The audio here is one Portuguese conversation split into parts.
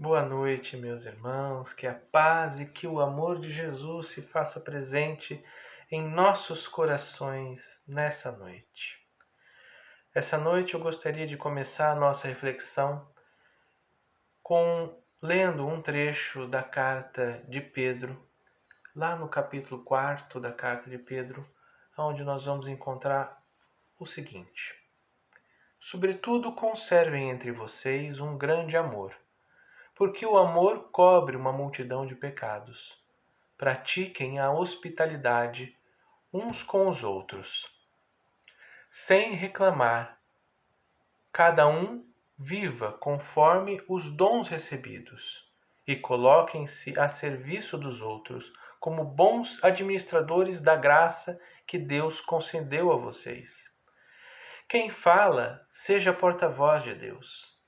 Boa noite, meus irmãos, que a paz e que o amor de Jesus se faça presente em nossos corações nessa noite. Essa noite eu gostaria de começar a nossa reflexão lendo um trecho da carta de Pedro, lá no capítulo 4 da carta de Pedro, onde nós vamos encontrar o seguinte: Sobretudo conservem entre vocês um grande amor, porque o amor cobre uma multidão de pecados. Pratiquem a hospitalidade uns com os outros, sem reclamar. Cada um viva conforme os dons recebidos e coloquem-se a serviço dos outros como bons administradores da graça que Deus concedeu a vocês. Quem fala, seja porta-voz de Deus.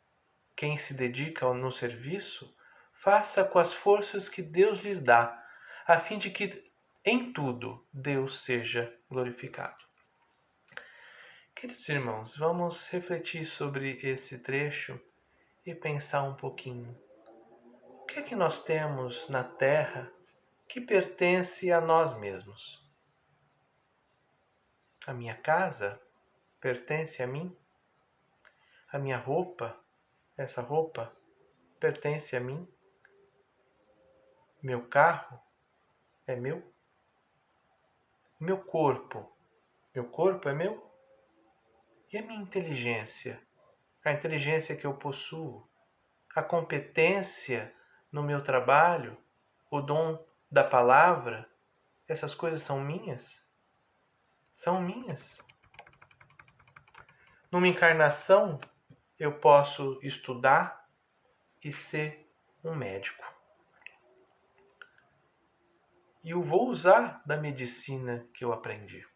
Quem se dedica no serviço, faça com as forças que Deus lhes dá, a fim de que em tudo Deus seja glorificado. Queridos irmãos, vamos refletir sobre esse trecho e pensar um pouquinho. O que é que nós temos na terra que pertence a nós mesmos? A minha casa pertence a mim? A minha roupa, essa roupa, pertence a mim? Meu carro é meu? Meu corpo é meu? E a minha inteligência? A inteligência que eu possuo? A competência no meu trabalho? O dom da palavra? Essas coisas são minhas? São minhas. Numa encarnação, eu posso estudar e ser um médico. E eu vou usar da medicina que eu aprendi.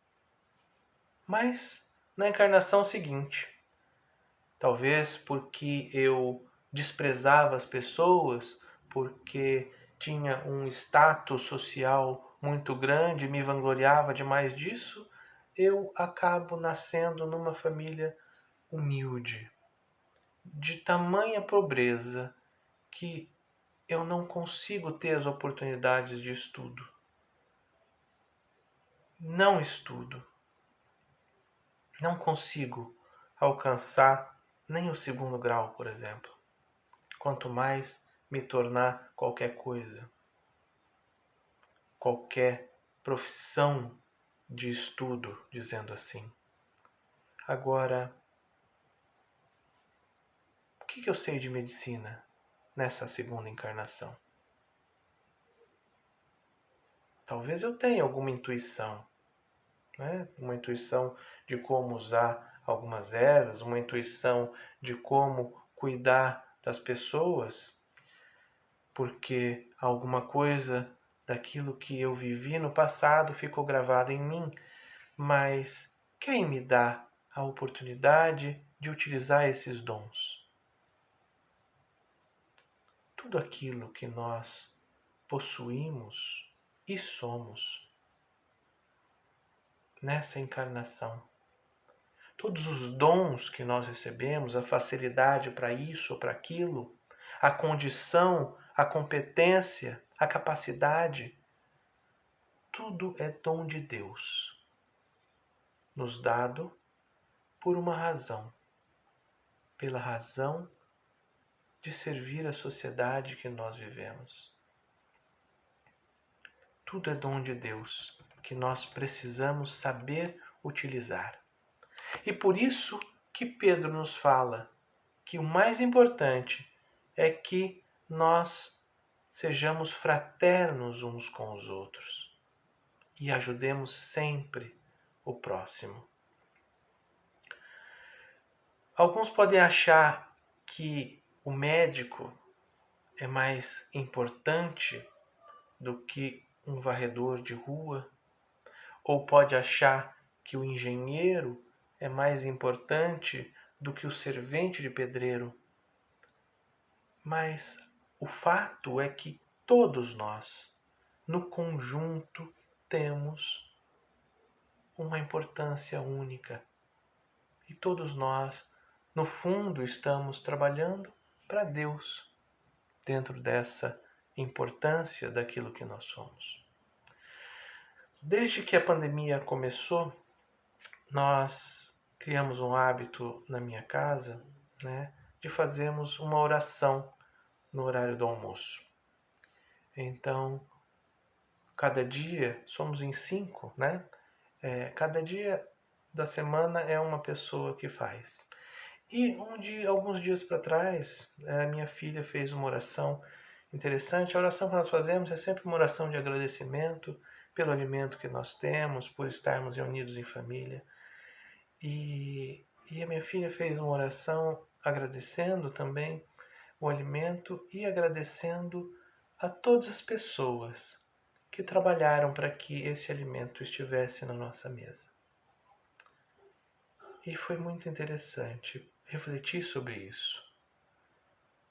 Mas na encarnação seguinte, talvez porque eu desprezava as pessoas, porque tinha um status social muito grande, me vangloriava demais disso, eu acabo nascendo numa família humilde, de tamanha pobreza que eu não consigo ter as oportunidades de estudo. Não estudo. Não consigo alcançar nem o 2º grau, por exemplo. Quanto mais me tornar qualquer coisa, qualquer profissão de estudo, dizendo assim. Agora, o que eu sei de medicina nessa 2ª encarnação? Talvez eu tenha alguma intuição, né? Uma intuição de como usar algumas ervas, uma intuição de como cuidar das pessoas, porque alguma coisa daquilo que eu vivi no passado ficou gravado em mim, mas quem me dá a oportunidade de utilizar esses dons? Tudo aquilo que nós possuímos e somos nessa encarnação, todos os dons que nós recebemos, a facilidade para isso ou para aquilo, a condição, a competência, a capacidade, tudo é dom de Deus, nos dado por uma razão, pela razão de servir a sociedade que nós vivemos. Tudo é dom de Deus, que nós precisamos saber utilizar. E por isso que Pedro nos fala que o mais importante é que nós sejamos fraternos uns com os outros e ajudemos sempre o próximo. Alguns podem achar que o médico é mais importante do que um varredor de rua, ou pode achar que o engenheiro é mais importante do que o servente de pedreiro. Mas o fato é que todos nós, no conjunto, temos uma importância única. E todos nós, no fundo, estamos trabalhando para Deus. dentro dessa importância daquilo que nós somos. Desde que a pandemia começou, nós criamos um hábito na minha casa, né, de fazermos uma oração no horário do almoço. Então, cada dia, somos em 5, né? Cada dia da semana é uma pessoa que faz. E alguns dias para trás, a minha filha fez uma oração interessante. A oração que nós fazemos é sempre uma oração de agradecimento pelo alimento que nós temos, por estarmos reunidos em família. E a minha filha fez uma oração agradecendo também o alimento e agradecendo a todas as pessoas que trabalharam para que esse alimento estivesse na nossa mesa. E foi muito interessante refletir sobre isso.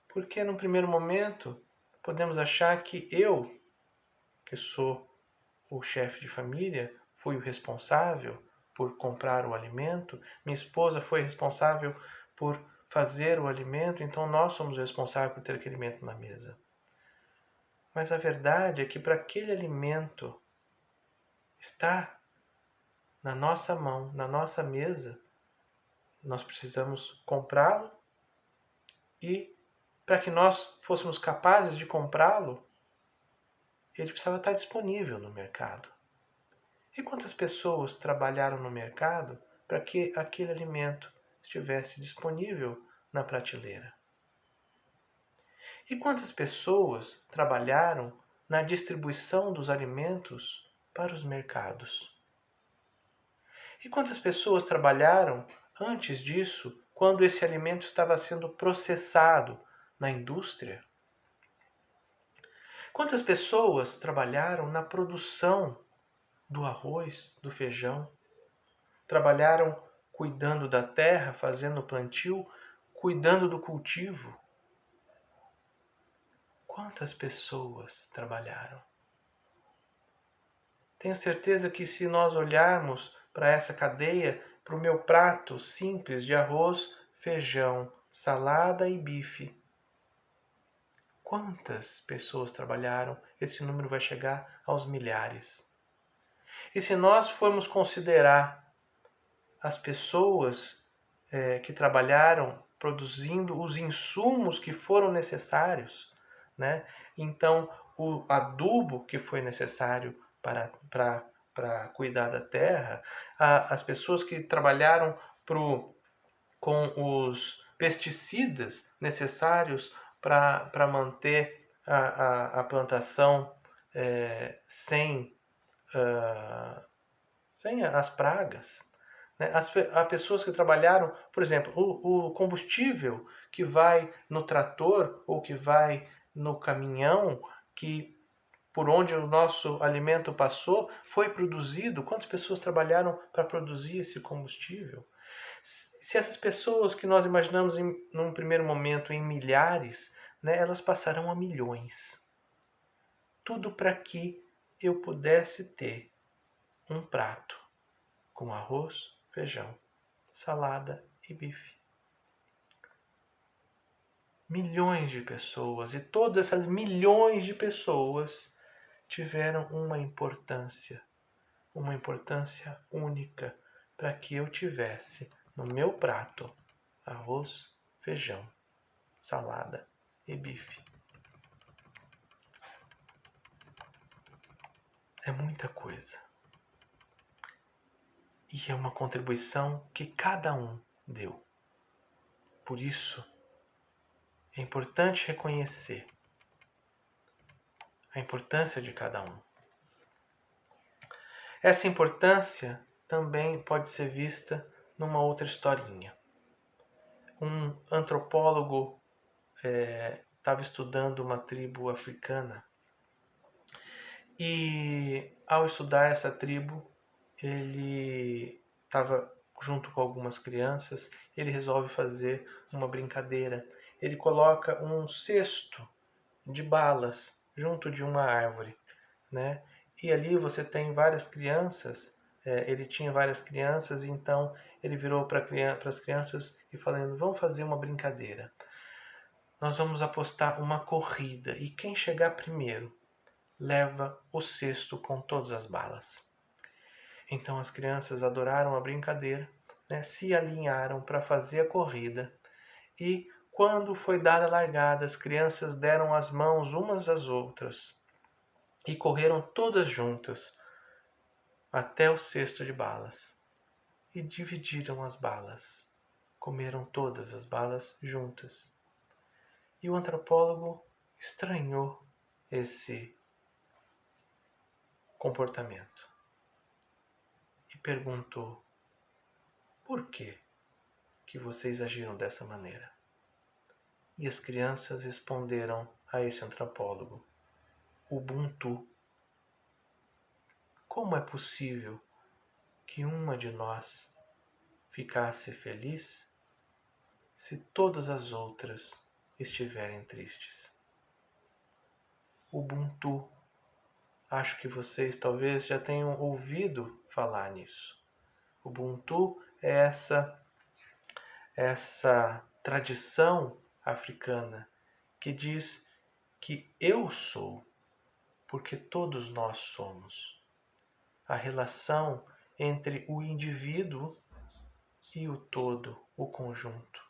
Porque no primeiro momento podemos achar que eu, que sou o chefe de família, fui o responsável por comprar o alimento, minha esposa foi responsável por fazer o alimento, então nós somos responsáveis por ter aquele alimento na mesa. Mas a verdade é que para aquele alimento estar na nossa mão, na nossa mesa, nós precisamos comprá-lo e para que nós fôssemos capazes de comprá-lo, ele precisava estar disponível no mercado. E quantas pessoas trabalharam no mercado para que aquele alimento estivesse disponível na prateleira? E quantas pessoas trabalharam na distribuição dos alimentos para os mercados? E quantas pessoas trabalharam antes disso, quando esse alimento estava sendo processado na indústria? Quantas pessoas trabalharam na produção do arroz, do feijão? Trabalharam cuidando da terra, fazendo o plantio, cuidando do cultivo? Quantas pessoas trabalharam? Tenho certeza que se nós olharmos para essa cadeia, para o meu prato simples de arroz, feijão, salada e bife, quantas pessoas trabalharam? Esse número vai chegar aos milhares. E se nós formos considerar as pessoas que trabalharam produzindo os insumos que foram necessários, né? Então, o adubo que foi necessário para cuidar da terra, as pessoas que trabalharam com os pesticidas necessários para manter a plantação sem as pragas. Né? Há pessoas que trabalharam, por exemplo, o combustível que vai no trator ou que vai no caminhão, que por onde o nosso alimento passou, foi produzido. Quantas pessoas trabalharam para produzir esse combustível? Se essas pessoas que nós imaginamos num primeiro momento em milhares, né, elas passarão a milhões. Tudo para que eu pudesse ter um prato com arroz, feijão, salada e bife. Milhões de pessoas, e todas essas milhões de pessoas tiveram uma importância única para que eu tivesse no meu prato arroz, feijão, salada e bife. É muita coisa. E é uma contribuição que cada um deu. Por isso, é importante reconhecer a importância de cada um. Essa importância também pode ser vista numa outra historinha. Um antropólogo estava estudando uma tribo africana e, ao estudar essa tribo, ele estava junto com algumas crianças. Ele resolve fazer uma brincadeira. Ele coloca um cesto de balas junto de uma árvore, né? E ali você tem várias crianças. Ele tinha várias crianças, então ele virou para as crianças e falando: vamos fazer uma brincadeira. nós vamos apostar uma corrida e quem chegar primeiro leva o cesto com todas as balas. Então as crianças adoraram a brincadeira, né? Se alinharam para fazer a corrida e quando foi dada a largada, as crianças deram as mãos umas às outras e correram todas juntas até o cesto de balas e dividiram as balas. Comeram todas as balas juntas. E o antropólogo estranhou esse comportamento e perguntou: por que vocês agiram dessa maneira? E as crianças responderam a esse antropólogo: Ubuntu. Como é possível que uma de nós ficasse feliz se todas as outras estiverem tristes? Ubuntu. Acho que vocês talvez já tenham ouvido falar nisso. Ubuntu é essa tradição africana que diz que eu sou, porque todos nós somos. A relação entre o indivíduo e o todo, o conjunto.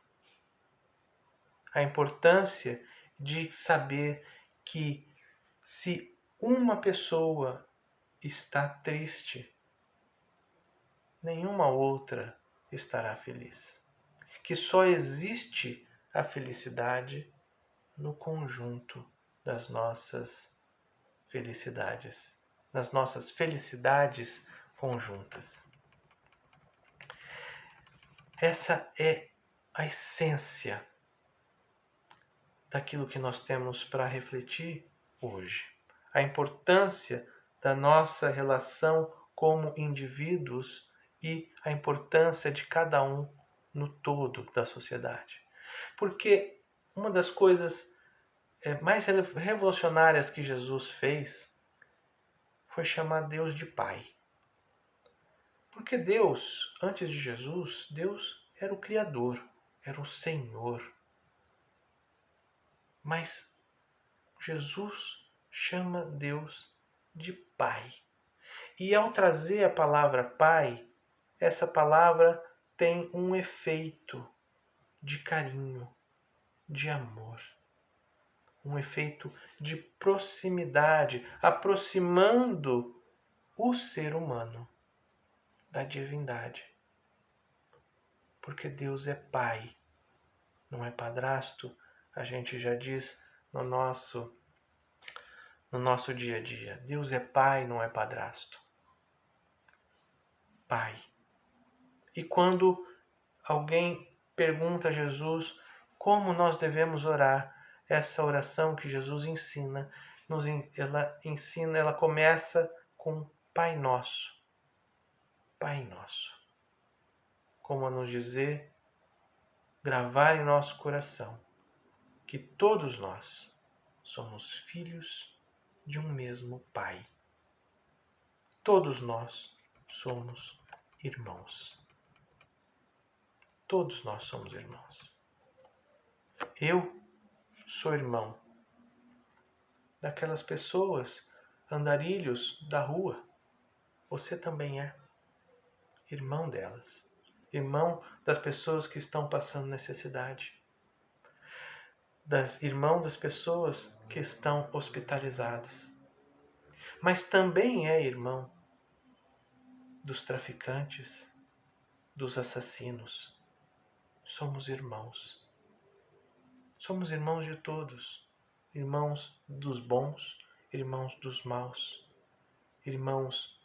A importância de saber que se uma pessoa está triste, nenhuma outra estará feliz. Que só existe a felicidade no conjunto das nossas felicidades, das nossas felicidades conjuntas. Essa é a essência daquilo que nós temos para refletir hoje. A importância da nossa relação como indivíduos e a importância de cada um no todo da sociedade. Porque uma das coisas mais revolucionárias que Jesus fez foi chamar Deus de Pai. Porque Deus, antes de Jesus, Deus era o Criador, era o Senhor. Mas Jesus chama Deus de Pai. E ao trazer a palavra Pai, essa palavra tem um efeito de carinho, de amor. Um efeito de proximidade, aproximando o ser humano da divindade. Porque Deus é Pai, não é padrasto, a gente já diz no nosso dia a dia. Deus é Pai, não é padrasto. Pai. E quando alguém pergunta a Jesus como nós devemos orar, essa oração que Jesus ensina, ela começa com Pai Nosso. Pai Nosso. Como a nos dizer, gravar em nosso coração que todos nós somos filhos de um mesmo Pai. Todos nós somos irmãos. Todos nós somos irmãos. Eu sou irmão daquelas pessoas, andarilhos da rua. Você também é irmão delas. Irmão das pessoas que estão passando necessidade. Irmão das pessoas que estão hospitalizadas. Mas também é irmão dos traficantes, dos assassinos. Somos irmãos. Somos irmãos de todos. Irmãos dos bons, irmãos dos maus. Irmãos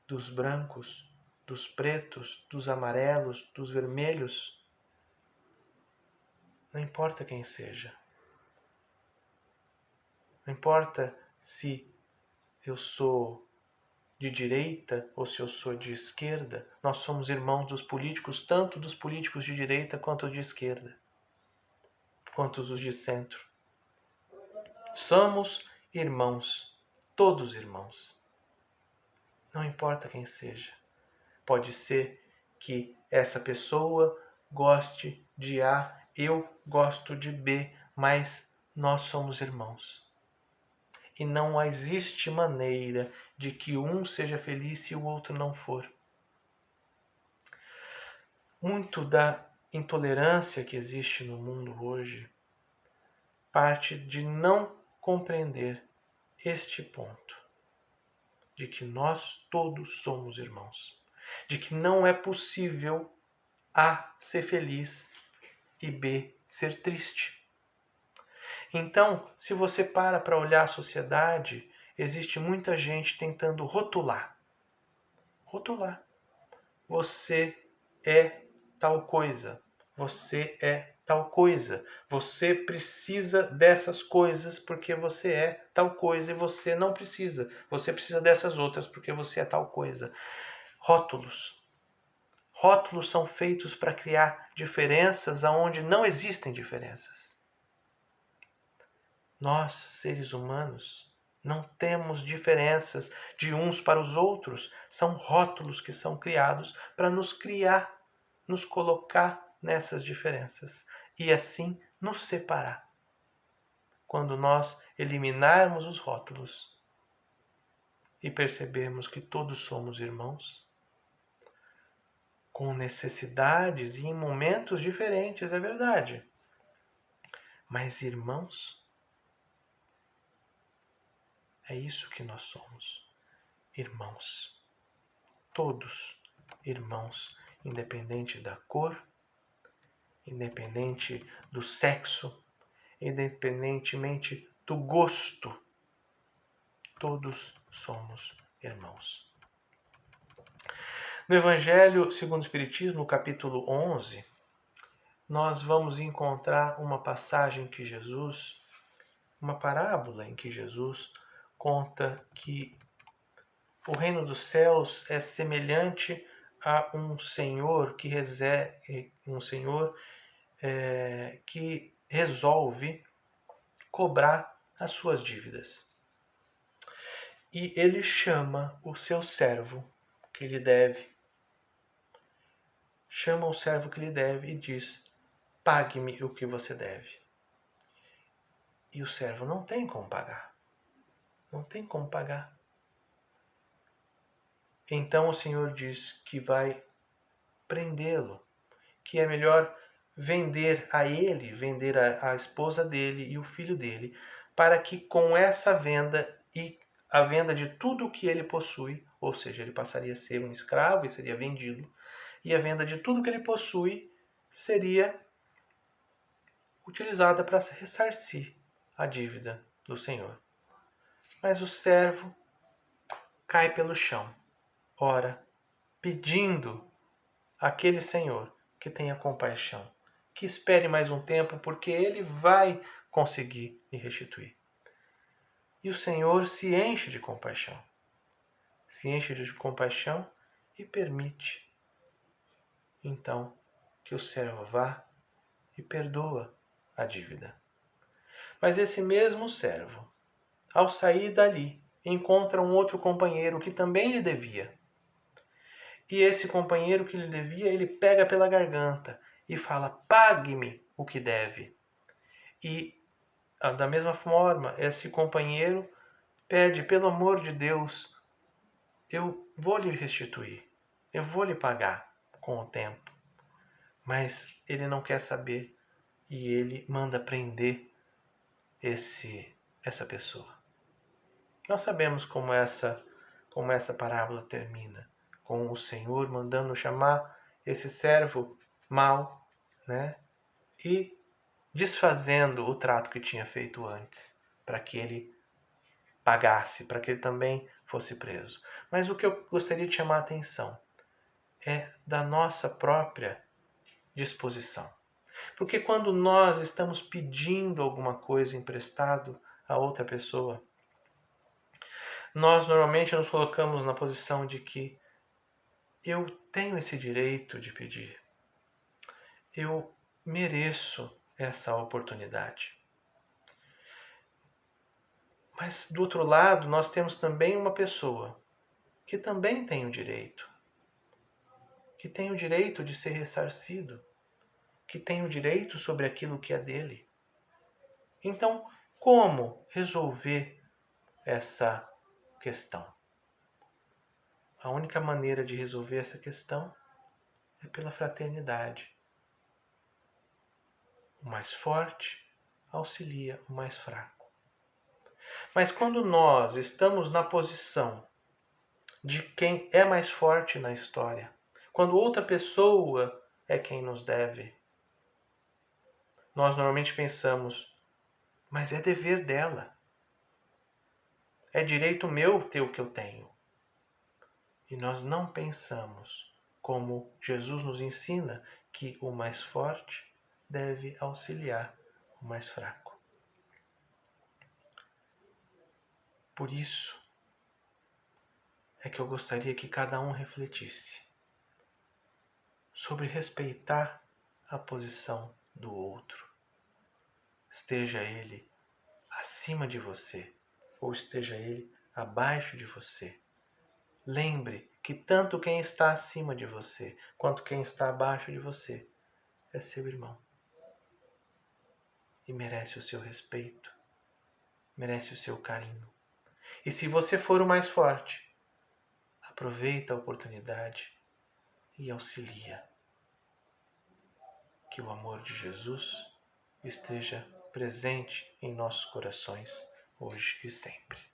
dos brancos, dos pretos, dos amarelos, dos vermelhos. Não importa quem seja. Não importa se eu sou de direita ou se eu sou de esquerda. Nós somos irmãos dos políticos, tanto dos políticos de direita quanto de esquerda, quanto os de centro. Somos irmãos, todos irmãos. Não importa quem seja. Pode ser que essa pessoa goste de A, eu gosto de B, mas nós somos irmãos. E não existe maneira de que um seja feliz se o outro não for. Muito da intolerância que existe no mundo hoje parte de não compreender este ponto, de que nós todos somos irmãos, de que não é possível A ser feliz e B ser triste. Então, se você para olhar a sociedade, existe muita gente tentando rotular. Rotular. Você é tal coisa. Você é tal coisa. Você precisa dessas coisas porque você é tal coisa e você não precisa. Você precisa dessas outras porque você é tal coisa. Rótulos. Rótulos são feitos para criar diferenças aonde não existem diferenças. Nós, seres humanos, não temos diferenças de uns para os outros. São rótulos que são criados para nos criar, nos colocar nessas diferenças e assim nos separar. Quando nós eliminarmos os rótulos e percebermos que todos somos irmãos, com necessidades e em momentos diferentes, é verdade, mas irmãos, é isso que nós somos, irmãos. Todos irmãos, independente da cor, independente do sexo, independentemente do gosto, todos somos irmãos. No Evangelho segundo o Espiritismo, no capítulo 11, nós vamos encontrar uma passagem que Jesus, uma parábola em que Jesus conta que o reino dos céus é semelhante a um senhor que resolve cobrar as suas dívidas. E ele chama o seu servo que lhe deve. Chama o servo que lhe deve e diz: pague-me o que você deve. E o servo não tem como pagar. Não tem como pagar. Então o Senhor diz que vai prendê-lo, que é melhor vender a ele, vender a esposa dele e o filho dele, para que com essa venda e a venda de tudo o que ele possui, ou seja, ele passaria a ser um escravo e seria vendido, e a venda de tudo que ele possui seria utilizada para ressarcir a dívida do Senhor. Mas o servo cai pelo chão, ora, pedindo àquele Senhor que tenha compaixão, que espere mais um tempo, porque ele vai conseguir lhe restituir. E o Senhor se enche de compaixão. Se enche de compaixão e permite, então, que o servo vá e perdoa a dívida. Mas esse mesmo servo, ao sair dali, encontra um outro companheiro que também lhe devia. E esse companheiro que lhe devia, ele pega pela garganta e fala: pague-me o que deve. E, da mesma forma, esse companheiro pede: pelo amor de Deus, eu vou lhe restituir, eu vou lhe pagar com o tempo. Mas ele não quer saber e ele manda prender essa pessoa. Nós sabemos como essa parábola termina, com o Senhor mandando chamar esse servo mau, né? E desfazendo o trato que tinha feito antes, para que ele pagasse, para que ele também fosse preso. Mas o que eu gostaria de chamar a atenção é da nossa própria disposição. Porque quando nós estamos pedindo alguma coisa emprestado a outra pessoa, nós normalmente nos colocamos na posição de que eu tenho esse direito de pedir. Eu mereço essa oportunidade. Mas do outro lado, nós temos também uma pessoa que também tem o direito. Que tem o direito de ser ressarcido. Que tem o direito sobre aquilo que é dele. Então, como resolver essa questão? A única maneira de resolver essa questão é pela fraternidade. O mais forte auxilia o mais fraco. Mas quando nós estamos na posição de quem é mais forte na história, quando outra pessoa é quem nos deve, nós normalmente pensamos, mas é dever dela. É direito meu ter o que eu tenho. E nós não pensamos como Jesus nos ensina que o mais forte deve auxiliar o mais fraco. Por isso é que eu gostaria que cada um refletisse sobre respeitar a posição do outro. Esteja ele acima de você ou esteja ele abaixo de você. Lembre que tanto quem está acima de você quanto quem está abaixo de você é seu irmão. E merece o seu respeito, merece o seu carinho. E se você for o mais forte, aproveita a oportunidade e auxilia. Que o amor de Jesus esteja presente em nossos corações, hoje e sempre.